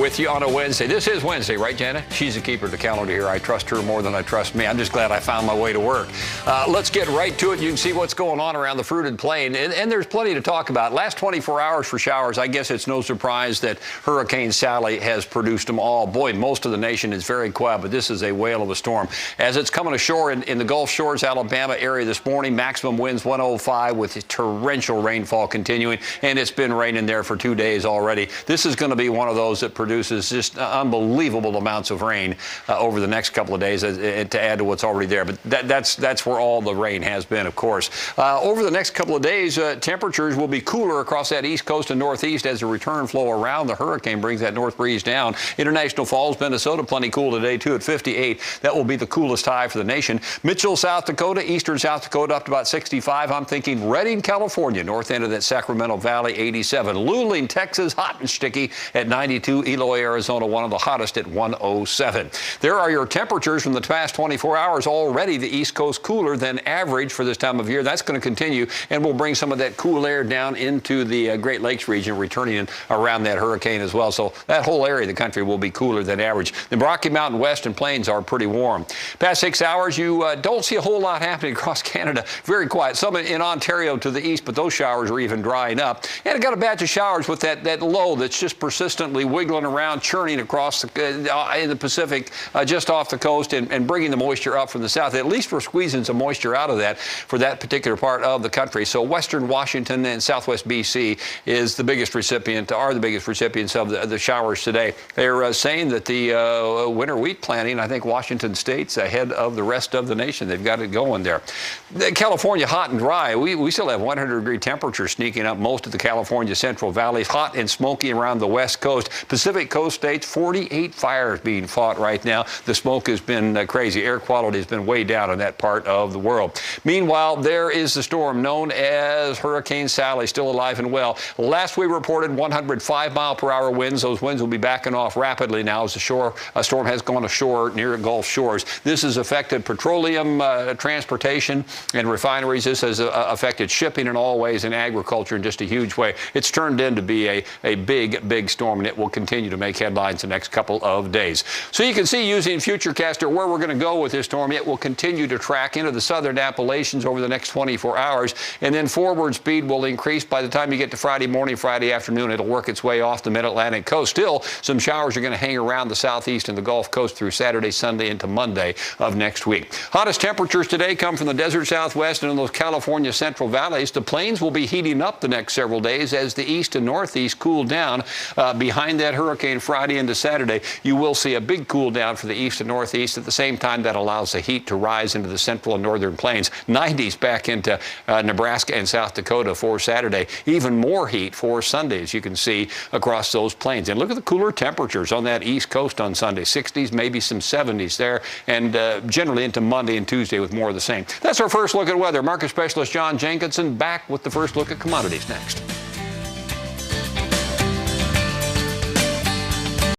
with you on a Wednesday. This is Wednesday, right, Jana? She's the keeper of the calendar here. I trust her more than I trust me. I'm just glad I found my way to work. Let's get right to it. You can see what's going on around the fruited plain, and there's plenty to talk about. Last 24 hours for showers. I guess it's no surprise that Hurricane Sally has produced them all. Boy, most of the nation is very quiet, but this is a whale of a storm. As it's coming ashore in the Gulf Shores, Alabama area this morning, maximum winds 105 with torrential rainfall continuing, and it's been raining there for 2 days already. This is going to be one of those that produces just unbelievable amounts of rain over the next couple of days to add to what's already there. But that's where all the rain has been, of course. Over the next couple of days, temperatures will be cooler across that east coast and northeast as the return flow around the hurricane brings that north breeze down. International Falls, Minnesota, plenty cool today, too, at 58. That will be the coolest high for the nation. Mitchell, South Dakota, eastern South Dakota, up to about 65. I'm thinking Redding, California, north end of that Sacramento Valley, 87. Luling, Texas, hot and sticky at 92. Eloy, Arizona, one of the hottest at 107. There are your temperatures from the past 24 hours. Already the East Coast cooler than average for this time of year. That's going to continue, and we'll bring some of that cool air down into the Great Lakes region, returning in around that hurricane as well. So that whole area of the country will be cooler than average. The Rocky Mountain West and Plains are pretty warm. Past 6 hours, you don't see a whole lot happening across Canada. Very quiet. Some in Ontario to the east, but those showers are even drying up. And I got a batch of showers with that low that's just persistently wiggling around, churning across in the Pacific, just off the coast, and bringing the moisture up from the south. At least we're squeezing some moisture out of that for that particular part of the country. So western Washington and southwest BC is the biggest recipient, are the biggest recipients of the showers today. They're saying that the winter wheat planting, I think Washington State's ahead of the rest of the nation. They've got it going there. California, hot and dry. We still have 100-degree temperatures sneaking up most of the California Central Valley. Hot and smoky around the west coast. Pacific Coast states, 48 fires being fought right now. The smoke has been crazy. Air quality has been way down in that part of the world. Meanwhile, there is the storm known as Hurricane Sally, still alive and well. Last we reported 105-mile-per-hour winds. Those winds will be backing off rapidly now as a storm has gone ashore near Gulf Shores. This has affected petroleum transportation and refineries. This has affected shipping in all ways and agriculture in just a huge way. It's turned into be a big storm, and it will continue to make headlines the next couple of days. So you can see using Futurecaster where we're going to go with this storm. It will continue to track into the southern Appalachians over the next 24 hours, and then forward speed will increase. By the time you get to Friday morning, Friday afternoon, it'll work its way off the mid-Atlantic coast. Still, some showers are going to hang around the southeast and the Gulf Coast through Saturday, Sunday, into Monday of next week. Hottest temperatures today come from the desert Southwest and in those California Central Valleys. The plains will be heating up the next several days as the east and northeast cool down. Behind that hurricane Friday into Saturday, you will see a big cool down for the east and northeast. At the same time, that allows the heat to rise into the central and northern plains. 90s back into Nebraska and South Dakota for Saturday. Even more heat for Sunday, as you can see across those plains. And look at the cooler temperatures on that east coast on Sunday. 60s, maybe some 70s there, and generally into Monday and Tuesday with more of the same. That's our first look at weather. Market specialist John Jenkinson back with the first look at commodities next.